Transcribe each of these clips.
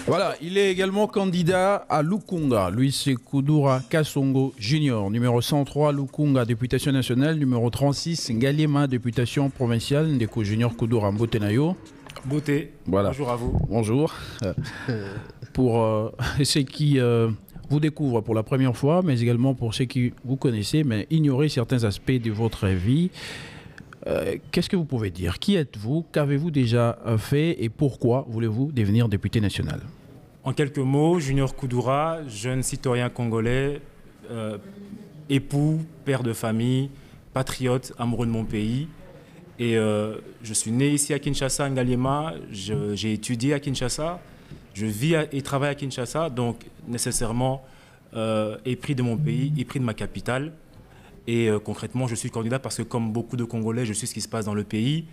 Voilà, il est également candidat à Lukunga. Lui, c'est Kudura Kasongo Junior. Numéro 103, Lukunga, députation nationale. Numéro 36, Ngaliema, députation provinciale. Ndeko Junior Kudura Mbotenayo. Beauté. Voilà. Bonjour à vous. Bonjour. Pour ceux qui vous découvrent pour la première fois, mais également pour ceux qui vous connaissez, mais ignorez certains aspects de votre vie. Qu'est-ce que vous pouvez dire? Qui êtes-vous? Qu'avez-vous déjà fait? Et pourquoi voulez-vous devenir député national? En quelques mots, Junior Kudura, jeune citoyen congolais, époux, père de famille, patriote, amoureux de mon pays. Et je suis né ici à Kinshasa, Ngaliema. J'ai étudié à Kinshasa. Je vis et travaille à Kinshasa, donc nécessairement épris de mon pays, épris de ma capitale. Et concrètement, je suis candidat parce que comme beaucoup de Congolais, je sais ce qui se passe dans le pays.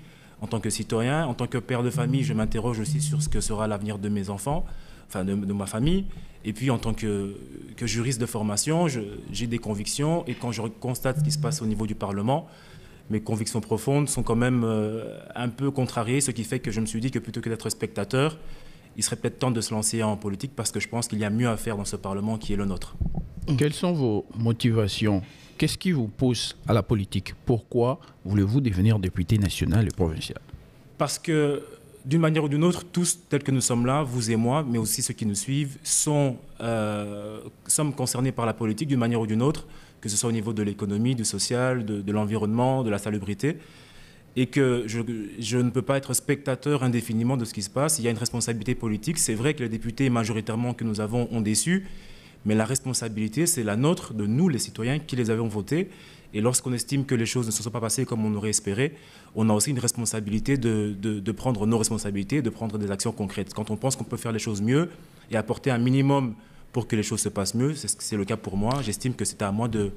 En tant que citoyen, en tant que père de famille, je m'interroge aussi sur ce que sera l'avenir de mes enfants, enfin de ma famille. Et puis en tant que juriste de formation, j'ai des convictions. Et quand je constate ce qui se passe au niveau du Parlement, mes convictions profondes sont quand même un peu contrariées, ce qui fait que je me suis dit que plutôt que d'être spectateur, il serait peut-être temps de se lancer en politique parce que je pense qu'il y a mieux à faire dans ce Parlement qui est le nôtre. Quelles sont vos motivations? Qu'est-ce qui vous pousse à la politique? Pourquoi voulez-vous devenir député national et provincial? Parce que d'une manière ou d'une autre, tous tels que nous sommes là, vous et moi, mais aussi ceux qui nous suivent, sommes concernés par la politique d'une manière ou d'une autre, que ce soit au niveau de l'économie, du social, de l'environnement, de la salubrité. Et que je ne peux pas être spectateur indéfiniment de ce qui se passe. Il y a une responsabilité politique. C'est vrai que les députés majoritairement que nous avons ont déçu, mais la responsabilité, c'est la nôtre, de nous, les citoyens, qui les avons votés. Et lorsqu'on estime que les choses ne se sont pas passées comme on aurait espéré, on a aussi une responsabilité de prendre nos responsabilités, de prendre des actions concrètes. Quand on pense qu'on peut faire les choses mieux et apporter un minimum pour que les choses se passent mieux, c'est le cas pour moi. J'estime que c'est à moi de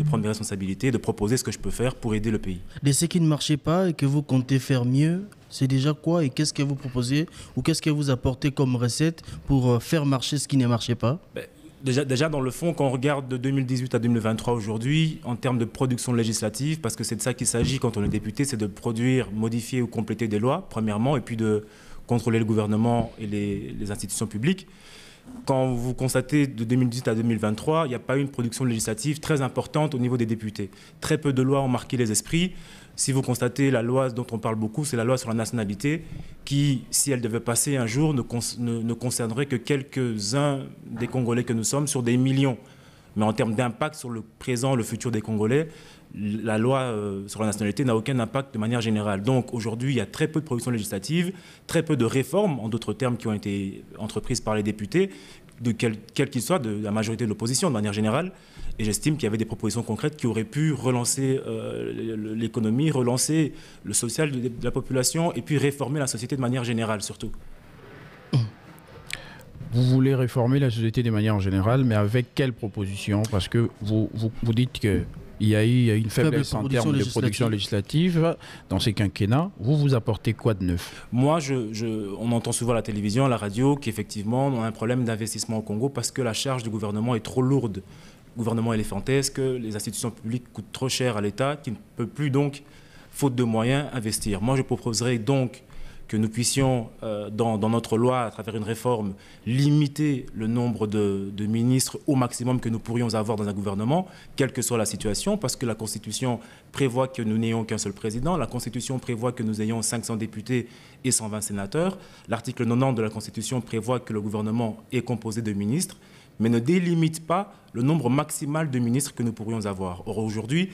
prendre mes responsabilités, de proposer ce que je peux faire pour aider le pays. De ce qui ne marchait pas et que vous comptez faire mieux, c'est déjà quoi et qu'est-ce que vous proposez ou qu'est-ce que vous apportez comme recette pour faire marcher ce qui ne marchait pas? Déjà, dans le fond, quand on regarde de 2018 à 2023 aujourd'hui, en termes de production législative, parce que c'est de ça qu'il s'agit quand on est député, c'est de produire, modifier ou compléter des lois, premièrement, et puis de contrôler le gouvernement et les institutions publiques. Quand vous constatez de 2018 à 2023, il n'y a pas eu une production législative très importante au niveau des députés. Très peu de lois ont marqué les esprits. Si vous constatez la loi dont on parle beaucoup, c'est la loi sur la nationalité qui, si elle devait passer un jour, ne concernerait que quelques-uns des Congolais que nous sommes sur des millions. Mais en termes d'impact sur le présent, le futur des Congolais, la loi sur la nationalité n'a aucun impact de manière générale. Donc aujourd'hui, il y a très peu de production législative, très peu de réformes, en d'autres termes, qui ont été entreprises par les députés, de quel qu'il soit, de la majorité de l'opposition de manière générale. Et j'estime qu'il y avait des propositions concrètes qui auraient pu relancer l'économie, relancer le social de la population et puis réformer la société de manière générale surtout. Vous voulez réformer la société de manière générale, mais avec quelles propositions? Parce que vous dites qu'il y a eu une faiblesse en termes de production législative dans ces quinquennats. Vous apportez quoi de neuf? Moi, on entend souvent à la télévision, à la radio, qu'effectivement, on a un problème d'investissement au Congo parce que la charge du gouvernement est trop lourde. Le gouvernement éléphantesque, les institutions publiques coûtent trop cher à l'État, qui ne peut plus donc, faute de moyens, investir. Moi, je proposerais donc que nous puissions, dans notre loi, à travers une réforme, limiter le nombre de ministres au maximum que nous pourrions avoir dans un gouvernement, quelle que soit la situation, parce que la Constitution prévoit que nous n'ayons qu'un seul président, la Constitution prévoit que nous ayons 500 députés et 120 sénateurs, l'article 90 de la Constitution prévoit que le gouvernement est composé de ministres, mais ne délimite pas le nombre maximal de ministres que nous pourrions avoir. Or, aujourd'hui,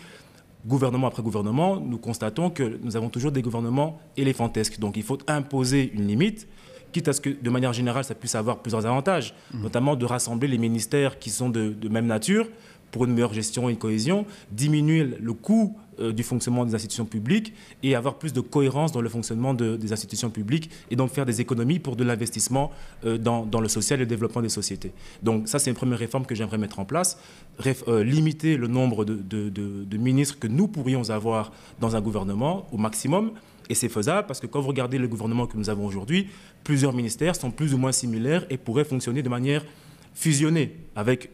gouvernement après gouvernement, nous constatons que nous avons toujours des gouvernements éléphantesques. Donc il faut imposer une limite, quitte à ce que, de manière générale, ça puisse avoir plusieurs avantages, notamment de rassembler les ministères qui sont de même nature pour une meilleure gestion et une cohésion, diminuer le coût du fonctionnement des institutions publiques et avoir plus de cohérence dans le fonctionnement des institutions publiques et donc faire des économies pour de l'investissement dans le social et le développement des sociétés. Donc ça, c'est une première réforme que j'aimerais mettre en place. Limiter le nombre de ministres que nous pourrions avoir dans un gouvernement au maximum. Et c'est faisable parce que quand vous regardez le gouvernement que nous avons aujourd'hui, plusieurs ministères sont plus ou moins similaires et pourraient fonctionner de manière fusionnée avec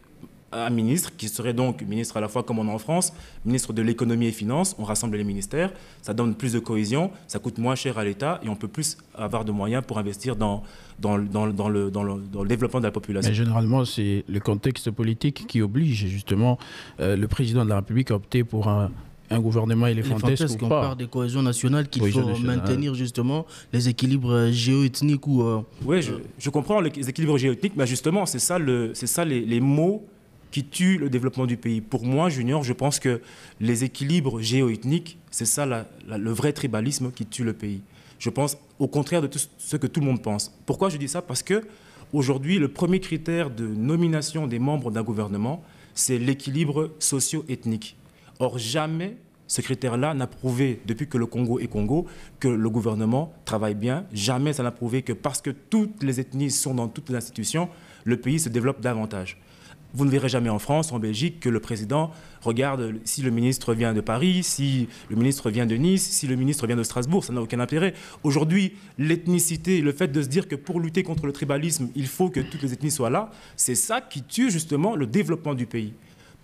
un ministre qui serait donc ministre à la fois, comme on a en France, ministre de l'économie et finances. On rassemble les ministères, ça donne plus de cohésion, ça coûte moins cher à l'État et on peut plus avoir de moyens pour investir dans le développement de la population. Mais généralement, c'est le contexte politique qui oblige justement le président de la République à opter pour un gouvernement éléphantesque ou on pas. parle de cohésion nationale qu'il faut maintenir justement les équilibres géoethniques ou... Oui, je comprends les équilibres géoethniques, mais justement, c'est ça les mots qui tuent le développement du pays. Pour moi, Junior, je pense que les équilibres géoethniques, c'est ça le vrai tribalisme qui tue le pays. Je pense au contraire de tout ce que tout le monde pense. Pourquoi je dis ça? Parce que aujourd'hui, le premier critère de nomination des membres d'un gouvernement, c'est l'équilibre socio-ethnique. Or, jamais ce critère-là n'a prouvé, depuis que le Congo est Congo, que le gouvernement travaille bien. Jamais ça n'a prouvé que parce que toutes les ethnies sont dans toutes les institutions, le pays se développe davantage. Vous ne verrez jamais en France, en Belgique, que le président regarde si le ministre vient de Paris, si le ministre vient de Nice, si le ministre vient de Strasbourg. Ça n'a aucun intérêt. Aujourd'hui, l'ethnicité, le fait de se dire que pour lutter contre le tribalisme, il faut que toutes les ethnies soient là, c'est ça qui tue justement le développement du pays.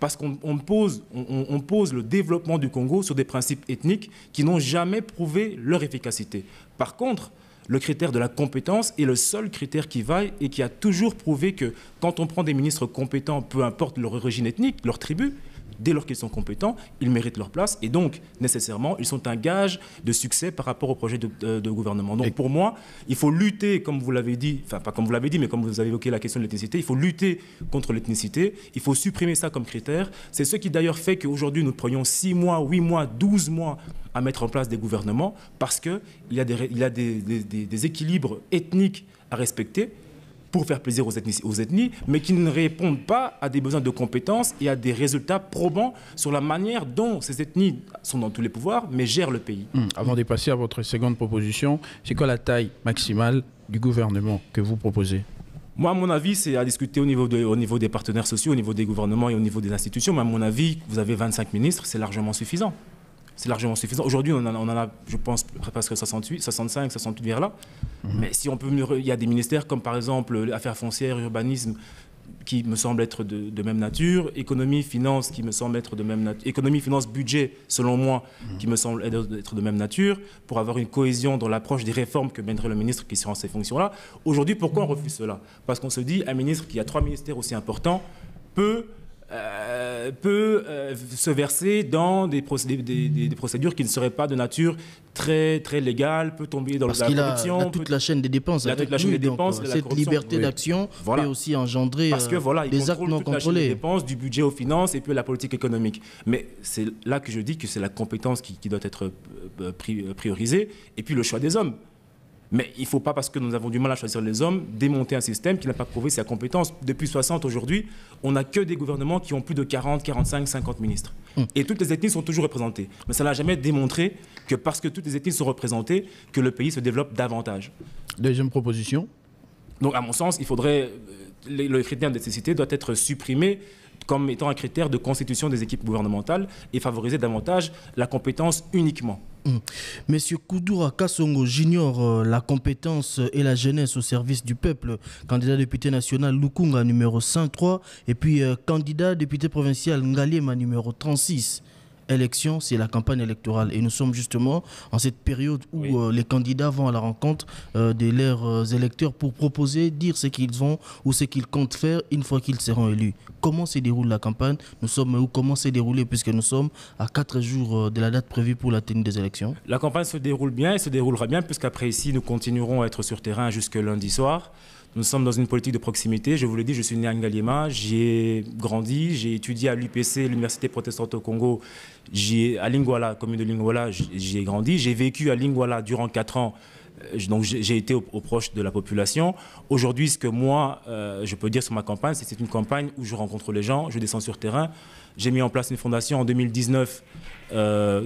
Parce qu'on pose le développement du Congo sur des principes ethniques qui n'ont jamais prouvé leur efficacité. Par contre, le critère de la compétence est le seul critère qui vaille et qui a toujours prouvé que quand on prend des ministres compétents, peu importe leur origine ethnique, leur tribu, dès lors qu'ils sont compétents, ils méritent leur place et donc, nécessairement, ils sont un gage de succès par rapport au projet de gouvernement. Donc, pour moi, il faut lutter, comme vous l'avez dit, enfin, pas comme vous l'avez dit, mais comme vous avez évoqué la question de l'ethnicité, il faut lutter contre l'ethnicité, il faut supprimer ça comme critère. C'est ce qui d'ailleurs fait qu'aujourd'hui, nous prenions 6 mois, 8 mois, 12 mois à mettre en place des gouvernements parce qu'il y a des équilibres ethniques à respecter pour faire plaisir aux ethnies, mais qui ne répondent pas à des besoins de compétences et à des résultats probants sur la manière dont ces ethnies sont dans tous les pouvoirs, mais gèrent le pays. Avant de passer à votre seconde proposition, c'est quoi la taille maximale du gouvernement que vous proposez? Moi, à mon avis, c'est à discuter au niveau des partenaires sociaux, au niveau des gouvernements et au niveau des institutions, mais à mon avis, vous avez 25 ministres, c'est largement suffisant. C'est largement suffisant. Aujourd'hui, on en a, je pense, presque 68, 65, 68 vers là. Mais si on peut, il y a des ministères comme par exemple Affaires foncières, urbanisme, qui me semble être de même nature, économie, finance, qui me semble être de même nature, économie, finance, budget, selon moi, qui me semble être de même nature, pour avoir une cohésion dans l'approche des réformes que mènerait le ministre qui sera en ces fonctions-là. Aujourd'hui, pourquoi on refuse cela? Parce qu'on se dit, un ministre qui a 3 ministères aussi importants peut se verser dans des procédures qui ne seraient pas de nature très, très légale, peut tomber dans la corruption. Parce qu'il a toute la chaîne des dépenses. Toute la chaîne des dépenses. Cette liberté d'action peut aussi engendrer des actes non contrôlés. La chaîne des dépenses, du budget aux finances et puis la politique économique. Mais c'est là que je dis que c'est la compétence qui doit être priorisée et puis le choix des hommes. Mais il ne faut pas, parce que nous avons du mal à choisir les hommes, démonter un système qui n'a pas prouvé sa compétence. Depuis 60 aujourd'hui, on n'a que des gouvernements qui ont plus de 40, 45, 50 ministres. Et toutes les ethnies sont toujours représentées. Mais ça n'a jamais démontré que parce que toutes les ethnies sont représentées, que le pays se développe davantage. Deuxième proposition. Donc, à mon sens, il faudrait... Le critère de nécessité doit être supprimé comme étant un critère de constitution des équipes gouvernementales et favoriser davantage la compétence uniquement. Monsieur Koudoura Kassongo j'ignore la compétence et la jeunesse au service du peuple, candidat député national Lukunga numéro 103 et puis candidat député provincial Ngaliema numéro 36. Élection, c'est la campagne électorale et nous sommes justement en cette période où les candidats vont à la rencontre de leurs électeurs pour proposer, dire ce qu'ils vont ou ce qu'ils comptent faire une fois qu'ils seront élus. Comment se déroule la campagne? Comment s'est déroulée puisque nous sommes à 4 jours de la date prévue pour la tenue des élections? La campagne se déroule bien et se déroulera bien puisqu'après ici, nous continuerons à être sur terrain jusque lundi soir. Nous sommes dans une politique de proximité. Je vous l'ai dit, je suis né à Ngaliema, j'y ai grandi, j'ai étudié à l'UPC, l'Université protestante au Congo, à Lingwala, commune de Lingwala, j'y ai grandi. J'ai vécu à Lingwala durant 4 ans Donc j'ai été au proche de la population. Aujourd'hui, ce que moi, je peux dire sur ma campagne, c'est une campagne où je rencontre les gens, je descends sur terrain. J'ai mis en place une fondation en 2019,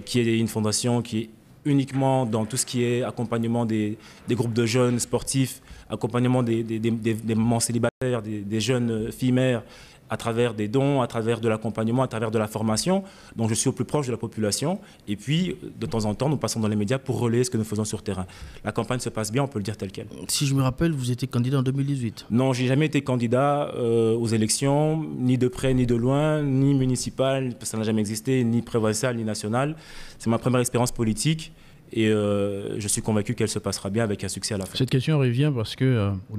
qui est une fondation qui est uniquement dans tout ce qui est accompagnement des groupes de jeunes sportifs, accompagnement des mamans célibataires, des jeunes filles mères, à travers des dons, à travers de l'accompagnement, à travers de la formation. Donc je suis au plus proche de la population. Et puis, de temps en temps, nous passons dans les médias pour relayer ce que nous faisons sur terrain. La campagne se passe bien, on peut le dire tel quel. Si je me rappelle, vous étiez candidat en 2018. Non, je n'ai jamais été candidat aux élections, ni de près ni de loin, ni municipal, ça n'a jamais existé, ni provincial, ni national. C'est ma première expérience politique. Et je suis convaincu qu'elle se passera bien avec un succès à la fin. Cette question revient parce que vous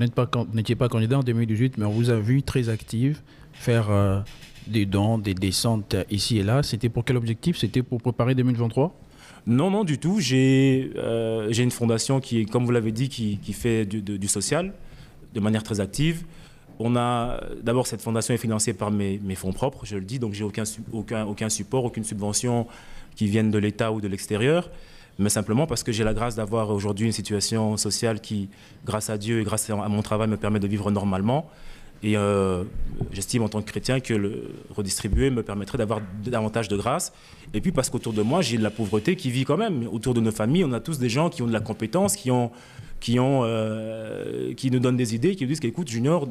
n'étiez pas candidat en 2018, mais on vous a vu très active faire des dons, des descentes ici et là. C'était pour quel objectif? C'était pour préparer 2023? Non, non, du tout. J'ai une fondation qui, comme vous l'avez dit, qui fait du social de manière très active. D'abord, cette fondation est financée par mes fonds propres, je le dis, donc j'ai aucun support, aucune subvention qui vienne de l'État ou de l'extérieur, mais simplement parce que j'ai la grâce d'avoir aujourd'hui une situation sociale qui, grâce à Dieu et grâce à mon travail, me permet de vivre normalement. Et j'estime en tant que chrétien que le redistribuer me permettrait d'avoir davantage de grâce. Et puis parce qu'autour de moi, j'ai de la pauvreté qui vit quand même. Autour de nos familles, on a tous des gens qui ont de la compétence, qui nous donnent des idées, qui nous disent qu'écoute, Junior,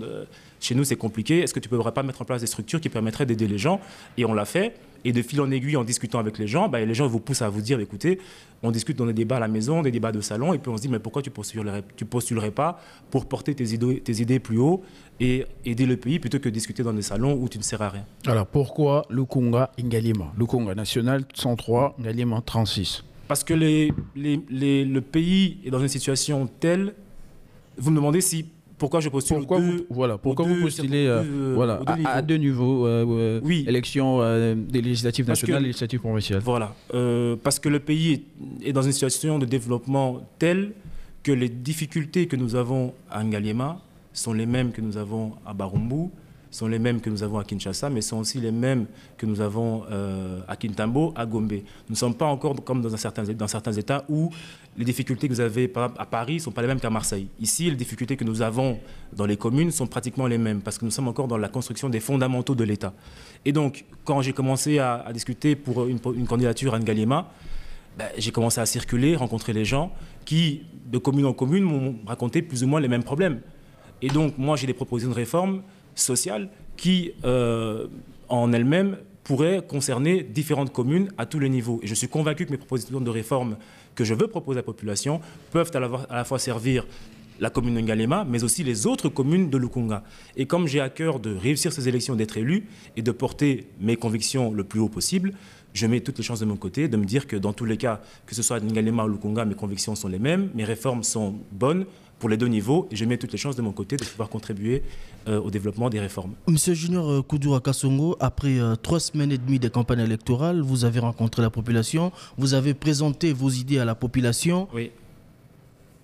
chez nous c'est compliqué, est-ce que tu ne pourrais pas mettre en place des structures qui permettraient d'aider les gens? Et on l'a fait. Et de fil en aiguille, en discutant avec les gens, les gens vous poussent à vous dire, écoutez, on discute dans des débats à la maison, des débats de salon, et puis on se dit, mais pourquoi tu postulerais pas pour porter tes idées plus haut et aider le pays plutôt que de discuter dans des salons où tu ne sers à rien? Alors pourquoi Lukunga Ngalima? Lukunga national 103, Ngalima 36. Parce que le pays est dans une situation telle, vous me demandez pourquoi je postule pourquoi vous postulez à deux niveaux, oui. Élections des législatives nationales et législatives provinciales. Voilà, parce que le pays est dans une situation de développement telle que les difficultés que nous avons à Ngaliema sont les mêmes que nous avons à Barumbu, sont les mêmes que nous avons à Kinshasa, mais sont aussi les mêmes que nous avons à Kintambo, à Gombe. Nous ne sommes pas encore comme dans certains États où les difficultés que vous avez à Paris ne sont pas les mêmes qu'à Marseille. Ici, les difficultés que nous avons dans les communes sont pratiquement les mêmes, parce que nous sommes encore dans la construction des fondamentaux de l'État. Et donc, quand j'ai commencé à discuter pour une candidature à Ngaliema, j'ai commencé à circuler, rencontrer les gens qui, de commune en commune, m'ont raconté plus ou moins les mêmes problèmes. Et donc, moi, j'ai des propositions de réforme sociale qui, en elle-même, pourrait concerner différentes communes à tous les niveaux. Et je suis convaincu que mes propositions de réforme que je veux proposer à la population peuvent à la fois servir la commune de Ngaliema, mais aussi les autres communes de Lukunga. Et comme j'ai à cœur de réussir ces élections, d'être élu et de porter mes convictions le plus haut possible, je mets toutes les chances de mon côté, de me dire que dans tous les cas, que ce soit à Ngaliema ou Lukunga, mes convictions sont les mêmes, mes réformes sont bonnes pour les deux niveaux, et je mets toutes les chances de mon côté de pouvoir contribuer au développement des réformes. Monsieur Junior Koudoura Kassongo, après 3 semaines et demie de campagne électorale, vous avez rencontré la population, vous avez présenté vos idées à la population. Oui.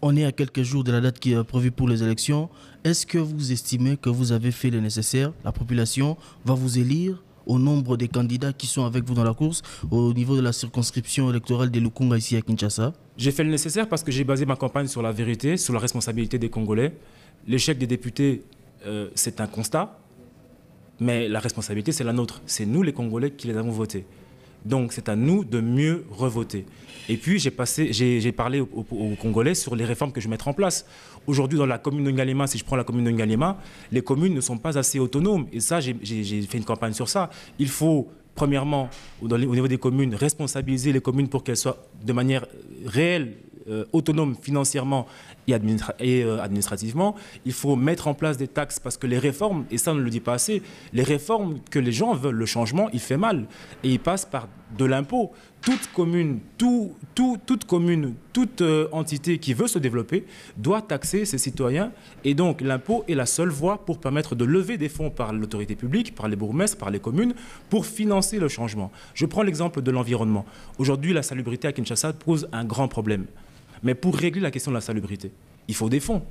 On est à quelques jours de la date qui est prévue pour les élections. Est-ce que vous estimez que vous avez fait le nécessaire? La population va vous élire au nombre des candidats qui sont avec vous dans la course au niveau de la circonscription électorale de Lukunga ici à Kinshasa? J'ai fait le nécessaire parce que j'ai basé ma campagne sur la vérité, sur la responsabilité des Congolais. L'échec des députés, c'est un constat, mais la responsabilité, c'est la nôtre. C'est nous, les Congolais, qui les avons votés. Donc, c'est à nous de mieux revoter. Et puis, j'ai parlé aux Congolais sur les réformes que je vais mettre en place. Aujourd'hui, dans la commune de Ngaliema, si je prends la commune de Ngaliema, les communes ne sont pas assez autonomes. Et ça, j'ai fait une campagne sur ça. Il faut, premièrement, au niveau des communes, responsabiliser les communes pour qu'elles soient de manière réelle, autonome financièrement et administrativement. Il faut mettre en place des taxes parce que les réformes, et ça on ne le dit pas assez, les réformes que les gens veulent, le changement, il fait mal. Et il passe par de l'impôt. Toute commune, toute entité qui veut se développer doit taxer ses citoyens. Et donc l'impôt est la seule voie pour permettre de lever des fonds par l'autorité publique, par les bourgmestres, par les communes, pour financer le changement. Je prends l'exemple de l'environnement. Aujourd'hui, la salubrité à Kinshasa pose un grand problème. Mais pour régler la question de la salubrité, il faut des fonds.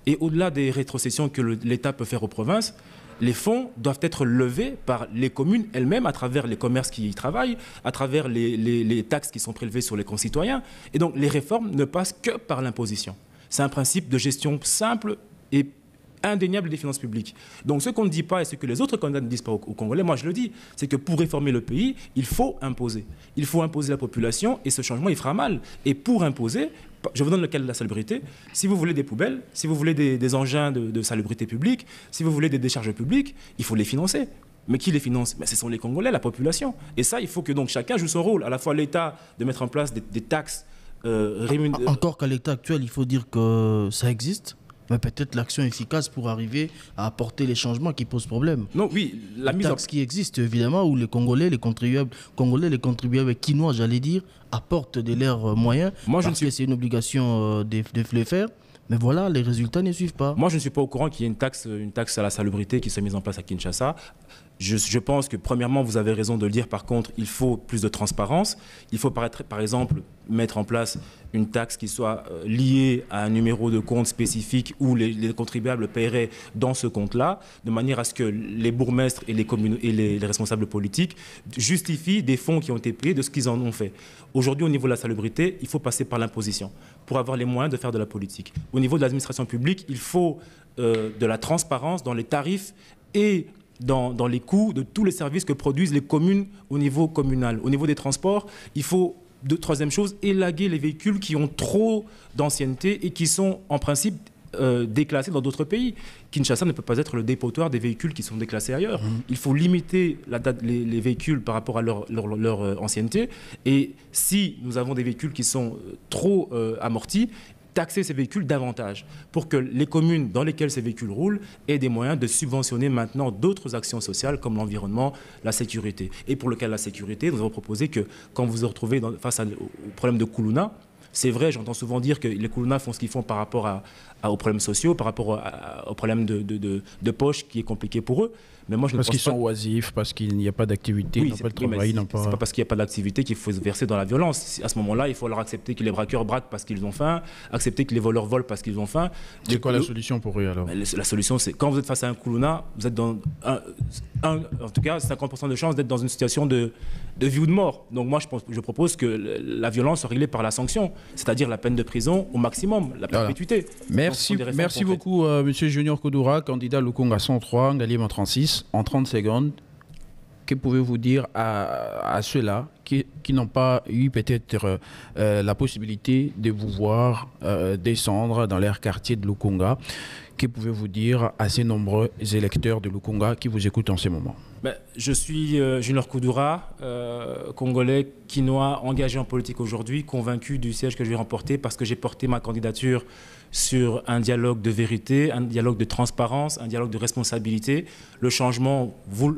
Et au-delà des rétrocessions que l'État peut faire aux provinces, Les fonds doivent être levés par les communes elles-mêmes à travers les commerces qui y travaillent, à travers les taxes qui sont prélevées sur les concitoyens. Et donc les réformes ne passent que par l'imposition. C'est un principe de gestion simple et indéniable des finances publiques. Donc ce qu'on ne dit pas et ce que les autres candidats ne disent pas aux Congolais, moi je le dis, c'est que pour réformer le pays, il faut imposer. Il faut imposer la population et ce changement, il fera mal. Et pour imposer, je vous donne le cas de la salubrité, si vous voulez des poubelles, si vous voulez des engins de salubrité publique, si vous voulez des décharges publiques, il faut les financer. Mais qui les finance? Ce sont les Congolais, la population. Et ça, il faut que donc chacun joue son rôle. À la fois l'État de mettre en place des taxes Encore qu'à l'état actuel, il faut dire que ça existe. Mais peut-être l'action efficace pour arriver à apporter les changements qui posent problème. Non, oui, la mise en taxe qui existe évidemment où les Congolais, les contribuables quinois, j'allais dire, apportent de leurs moyens. Moi, parce que c'est une obligation de le faire. Mais voilà, les résultats ne suivent pas. Moi, je ne suis pas au courant qu'il y ait une taxe à la salubrité qui soit mise en place à Kinshasa. Je pense que, premièrement, vous avez raison de le dire, par contre, il faut plus de transparence. Il faut, par exemple, mettre en place une taxe qui soit liée à un numéro de compte spécifique où les contribuables paieraient dans ce compte-là, de manière à ce que les bourgmestres et les responsables politiques justifient des fonds qui ont été payés de ce qu'ils en ont fait. Aujourd'hui, au niveau de la salubrité, il faut passer par l'imposition pour avoir les moyens de faire de la politique. Au niveau de l'administration publique, il faut de la transparence dans les tarifs et dans les coûts de tous les services que produisent les communes au niveau communal. Au niveau des transports, il faut, troisième chose, élaguer les véhicules qui ont trop d'ancienneté et qui sont en principe déclassés dans d'autres pays. Kinshasa ne peut pas être le dépotoir des véhicules qui sont déclassés ailleurs. Il faut limiter les véhicules par rapport à leur ancienneté. Et si nous avons des véhicules qui sont trop amortis, taxer ces véhicules davantage pour que les communes dans lesquelles ces véhicules roulent aient des moyens de subventionner maintenant d'autres actions sociales comme l'environnement, la sécurité. Et pour le cas de la sécurité, nous avons proposé que quand vous vous retrouvez face au problème de Koulouna, c'est vrai, j'entends souvent dire que les Koulouna font ce qu'ils font par rapport aux problèmes sociaux, par rapport aux problèmes de poche qui est compliqué pour eux. Mais moi, parce qu'ils sont oisifs, parce qu'il n'y a pas d'activité, oui, ils n'ont pas de travail, c'est pas parce qu'il n'y a pas d'activité qu'il faut se verser dans la violence. À ce moment-là, il faut leur accepter que les braqueurs braquent parce qu'ils ont faim, accepter que les voleurs volent parce qu'ils ont faim. C'est quoi la solution pour eux alors? La solution, c'est quand vous êtes face à un Koulouna, vous êtes dans en tout cas 50% de chance d'être dans une situation de vie ou de mort. Donc moi, je propose que la violence soit réglée par la sanction, c'est-à-dire la peine de prison au maximum, la perpétuité. Voilà. Merci beaucoup, Monsieur Junior Koudoura, candidat Lukunga 103, Ngaliema 36. En 30 secondes, que pouvez-vous dire à ceux-là qui n'ont pas eu peut-être la possibilité de vous voir descendre dans leur quartier de Lukunga? Que pouvez-vous dire à ces nombreux électeurs de Lukunga qui vous écoutent en ce moment? Je suis Junior Koudoura, congolais, quinois, engagé en politique aujourd'hui, convaincu du siège que je vais remporter parce que j'ai porté ma candidature sur un dialogue de vérité, un dialogue de transparence, un dialogue de responsabilité. Le changement, vous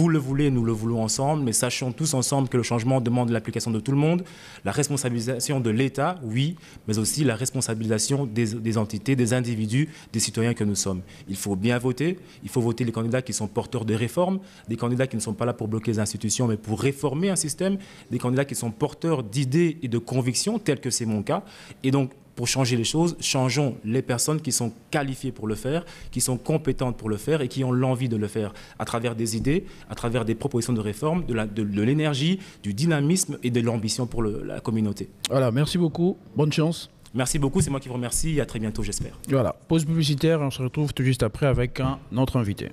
le voulez, nous le voulons ensemble, mais sachons tous ensemble que le changement demande l'application de tout le monde, la responsabilisation de l'État, oui, mais aussi la responsabilisation des entités, des individus, des citoyens que nous sommes. Il faut bien voter, il faut voter les candidats qui sont porteurs de réformes, des candidats qui ne sont pas là pour bloquer les institutions, mais pour réformer un système, des candidats qui sont porteurs d'idées et de convictions, telles que c'est mon cas. Et donc, pour changer les choses, changeons les personnes qui sont qualifiées pour le faire, qui sont compétentes pour le faire et qui ont l'envie de le faire à travers des idées, à travers des propositions de réforme, de l'énergie, du dynamisme et de l'ambition pour la communauté. Voilà, merci beaucoup. Bonne chance. Merci beaucoup, c'est moi qui vous remercie et à très bientôt, j'espère. Voilà, pause publicitaire, on se retrouve tout juste après avec un autre invité.